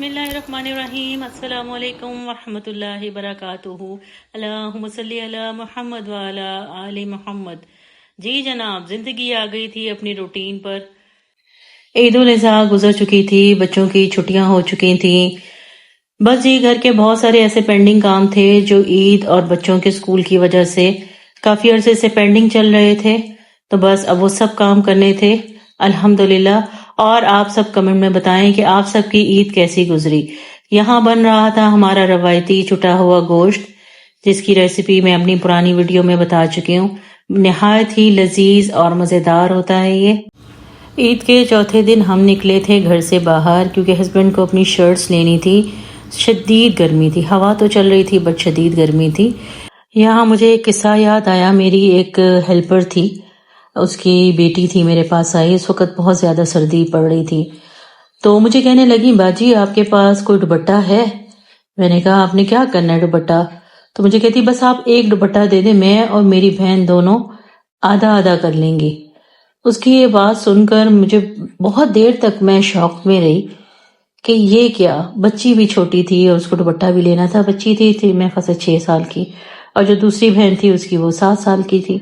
بسم اللہ الرحمن الرحیم، السلام علیکم ورحمۃ اللہ وبرکاتہ۔ اللہم صلی علی محمد وعلی آل محمد۔ جی جناب، زندگی آ گئی تھی اپنی روٹین پر۔ عید الاضحیٰ گزر چکی تھی، بچوں کی چھٹیاں ہو چکی تھیں، بس جی گھر کے بہت سارے ایسے پینڈنگ کام تھے جو عید اور بچوں کے اسکول کی وجہ سے کافی عرصے سے پینڈنگ چل رہے تھے، تو بس اب وہ سب کام کرنے تھے الحمدللہ۔ اور آپ سب کمنٹ میں بتائیں کہ آپ سب کی عید کیسی گزری۔ یہاں بن رہا تھا ہمارا روایتی چھٹا ہوا گوشت، جس کی ریسیپی میں اپنی پرانی ویڈیو میں بتا چکی ہوں۔ نہایت ہی لذیذ اور مزیدار ہوتا ہے یہ۔ عید کے چوتھے دن ہم نکلے تھے گھر سے باہر، کیونکہ ہسبینڈ کو اپنی شرٹس لینی تھی۔ شدید گرمی تھی، ہوا تو چل رہی تھی بٹ شدید گرمی تھی۔ یہاں مجھے ایک قصہ یاد آیا، میری ایک ہیلپر تھی، اس کی بیٹی تھی میرے پاس آئی، اس وقت بہت زیادہ سردی پڑ رہی تھی، تو مجھے کہنے لگی باجی آپ کے پاس کوئی دوپٹہ ہے؟ میں نے کہا آپ نے کیا کرنا ہے دوپٹہ؟ تو مجھے کہتی بس آپ ایک دوپٹہ دے دیں، میں اور میری بہن دونوں آدھا آدھا کر لیں گے۔ اس کی یہ بات سن کر مجھے بہت دیر تک میں شوق میں رہی کہ یہ کیا، بچی بھی چھوٹی تھی اور اس کو دوپٹہ بھی لینا تھا، بچی تھی میں خاصے 6 سال کی، اور جو دوسری بہن تھی اس کی وہ 7 سال کی تھی۔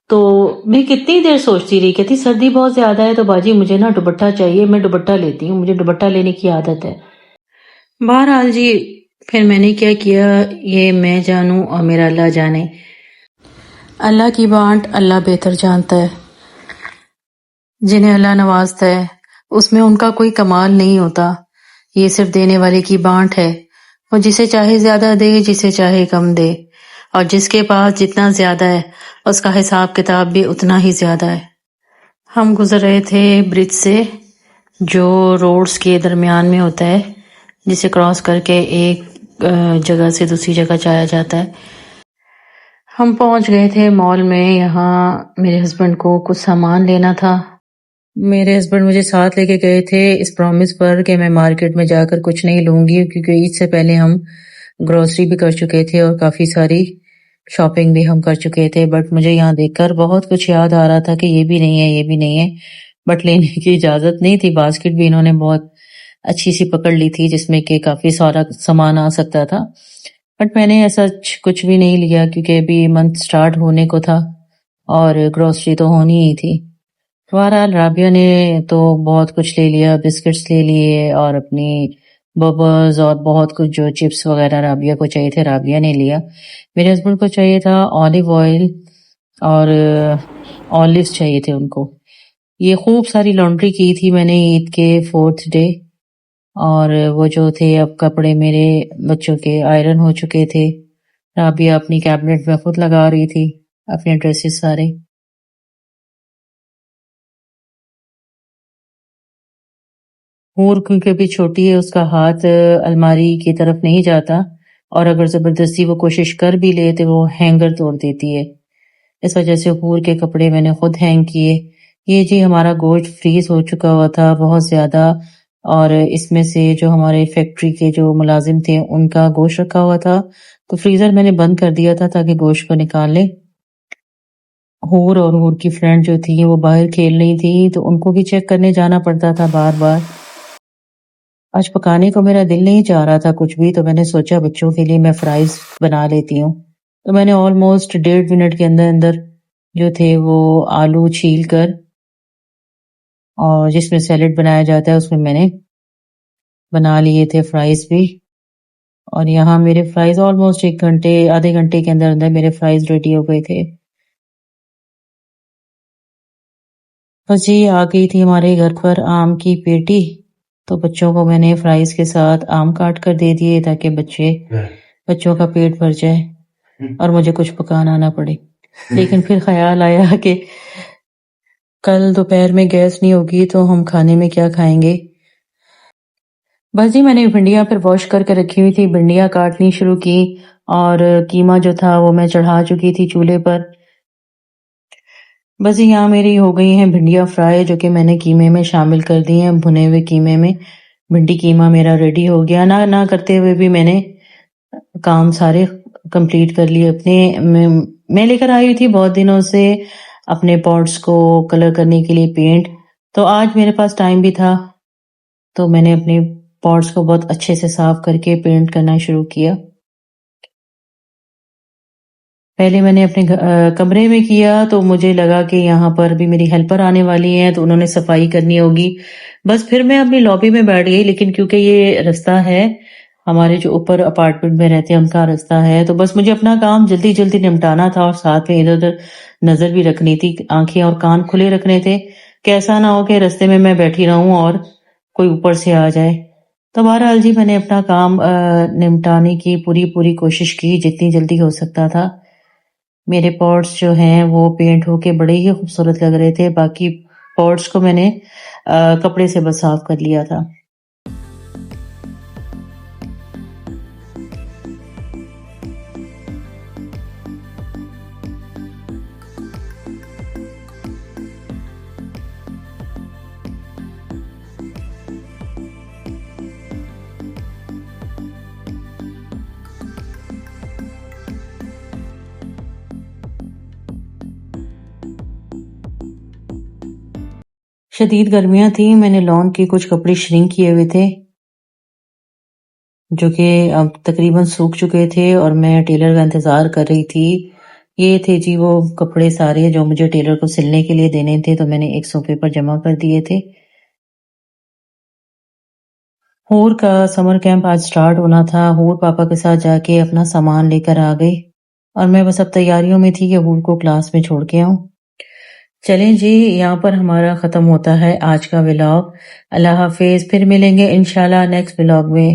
تو میں کتنی دیر سوچتی رہی، کہتی سردی بہت زیادہ ہے تو باجی مجھے نا دوپٹہ چاہیے، میں دوپٹہ لیتی ہوں، مجھے دوپٹہ لینے کی عادت ہے۔ بہرحال جی پھر میں نے کیا کیا، یہ میں جانوں اور میرا اللہ جانے، اللہ کی بانٹ اللہ بہتر جانتا ہے۔ جنہیں اللہ نوازتا ہے اس میں ان کا کوئی کمال نہیں ہوتا، یہ صرف دینے والے کی بانٹ ہے۔ وہ جسے چاہے زیادہ دے، جسے چاہے کم دے، اور جس کے پاس جتنا زیادہ ہے اس کا حساب کتاب بھی اتنا ہی زیادہ ہے۔ ہم گزر رہے تھے برج سے، جو روڈز کے درمیان میں ہوتا ہے، جسے کراس کر کے ایک جگہ سے دوسری جگہ جایا جاتا ہے۔ ہم پہنچ گئے تھے مال میں، یہاں میرے ہسبینڈ کو کچھ سامان لینا تھا۔ میرے ہسبینڈ مجھے ساتھ لے کے گئے تھے اس پرومس پر کہ میں مارکیٹ میں جا کر کچھ نہیں لوں گی، کیونکہ عید سے پہلے ہم گروسری بھی کر چکے تھے اور کافی ساری شاپنگ بھی ہم کر چکے تھے۔ بٹ مجھے یہاں دیکھ کر بہت کچھ یاد آ رہا تھا کہ یہ بھی نہیں ہے، یہ بھی نہیں ہے، بٹ لینے کی اجازت نہیں تھی۔ باسکٹ بھی انہوں نے بہت اچھی سی پکڑ لی تھی جس میں کہ کافی سارا سامان آ سکتا تھا، بٹ میں نے ایسا کچھ بھی نہیں لیا کیونکہ ابھی منتھ سٹارٹ ہونے کو تھا اور گروسری تو ہونی ہی تھی۔ بہرحال رابعہ نے تو بہت کچھ لے لیا، بسکٹس لے لیے اور اپنی ببلز اور بہت کچھ جو چپس وغیرہ رابعہ کو چاہیے تھے رابعہ نے لیا۔ میرے ہسبینڈ کو چاہیے تھا آلیو آئل اور آلیوز چاہیے تھے ان کو۔ یہ خوب ساری لانڈری کی تھی میں نے عید کے 4th ڈے، اور وہ جو تھے اب کپڑے میرے بچوں کے آئرن ہو چکے تھے۔ رابعہ اپنی کیبنٹ میں خود لگا رہی تھی اپنے ڈریسز سارے۔ ہور کیونکہ بھی چھوٹی ہے، اس کا ہاتھ الماری کی طرف نہیں جاتا، اور اگر زبردستی وہ کوشش کر بھی لے تو وہ ہینگر توڑ دیتی ہے، اس وجہ سے ہور کے کپڑے میں نے خود ہینگ کیے۔ یہ جی ہمارا گوشت فریز ہو چکا ہوا تھا بہت زیادہ، اور اس میں سے جو ہمارے فیکٹری کے جو ملازم تھے ان کا گوشت رکھا ہوا تھا، تو فریزر میں نے بند کر دیا تھا تاکہ گوشت کو نکال لے۔ ہور اور ہور کی فرینڈ جو تھی وہ باہر کھیل رہی تھی تو ان کو بھی چیک کرنے جانا پڑتا تھا بار بار۔ آج پکانے کو میرا دل نہیں چاہ رہا تھا کچھ بھی، تو میں نے سوچا بچوں کے لیے میں فرائز بنا لیتی ہوں۔ تو میں نے آلموسٹ 1.5 منٹ کے اندر اندر جو تھے وہ آلو چھیل کر، اور جس میں سیلڈ بنایا جاتا ہے اس میں میں نے بنا لیے تھے فرائز بھی، اور یہاں میرے فرائز آلموسٹ آدھے گھنٹے کے اندر اندر میرے فرائز ریڈی ہو گئے تھے۔ بس جی آ گئی تھی ہمارے گھر پر آم کی پیٹی، تو بچوں کو میں نے فرائز کے ساتھ آم کاٹ کر دے دیے تاکہ بچوں کا پیٹ بھر جائے اور مجھے کچھ پکانا نہ پڑے۔ لیکن پھر خیال آیا کہ کل دوپہر میں گیس نہیں ہوگی تو ہم کھانے میں کیا کھائیں گے۔ بس جی میں نے بھنڈیاں پھر واش کر کے رکھی ہوئی تھی، بھنڈیاں کاٹنی شروع کی، اور قیمہ جو تھا وہ میں چڑھا چکی تھی چولہے پر۔ بس یہاں میری ہو گئی ہیں بھنڈیاں فرائی، جو کہ میں نے قیمے میں شامل کر دی ہیں، بھنے ہوئے قیمے میں۔ بھنڈی قیمہ میرا ریڈی ہو گیا، نہ کرتے ہوئے بھی میں نے کام سارے کمپلیٹ کر لیے اپنے۔ میں لے کر آئی ہوئی تھی بہت دنوں سے اپنے پوٹس کو کلر کرنے کے لیے پینٹ، تو آج میرے پاس ٹائم بھی تھا تو میں نے اپنے پاٹس کو بہت اچھے سے صاف کر کے پینٹ کرنا شروع کیا۔ پہلے میں نے اپنے کمرے میں کیا تو مجھے لگا کہ یہاں پر بھی میری ہیلپر آنے والی ہیں تو انہوں نے صفائی کرنی ہوگی، بس پھر میں اپنی لابی میں بیٹھ گئی، لیکن کیونکہ یہ رستہ ہے ہمارے جو اوپر اپارٹمنٹ میں رہتے ہیں ان کا رستہ ہے، تو بس مجھے اپنا کام جلدی جلدی نمٹانا تھا اور ساتھ میں ادھر ادھر نظر بھی رکھنی تھی، آنکھیں اور کان کھلے رکھنے تھے کہ ایسا نہ ہو کہ رستے میں میں بیٹھی رہوں اور کوئی اوپر سے آ جائے۔ تو بہرحال جی میں نے اپنا کام نمٹانے کی پوری کوشش کی جتنی جلدی ہو سکتا تھا۔ میرے پاٹس جو ہیں وہ پینٹ ہو کے بڑے ہی خوبصورت لگ رہے تھے، باقی پاٹس کو میں نے کپڑے سے بس صاف کر لیا تھا۔ شدید گرمیاں تھیں، میں نے لان کے کچھ کپڑے شرنک کیے ہوئے تھے جو کہ اب تقریباً سوکھ چکے تھے اور میں ٹیلر کا انتظار کر رہی تھی۔ یہ تھے جی وہ کپڑے سارے جو مجھے ٹیلر کو سلنے کے لیے دینے تھے، تو میں نے ایک صوفے پر جمع کر دیے تھے۔ ہور کا سمر کیمپ آج سٹارٹ ہونا تھا، ہور پاپا کے ساتھ جا کے اپنا سامان لے کر آ گئی اور میں بس اب تیاریوں میں تھی کہ ہور کو کلاس میں چھوڑ کے آؤں۔ چلیں جی یہاں پر ہمارا ختم ہوتا ہے آج کا ولاگ۔ اللہ حافظ، پھر ملیں گے انشاءاللہ نیکسٹ ولاگ میں۔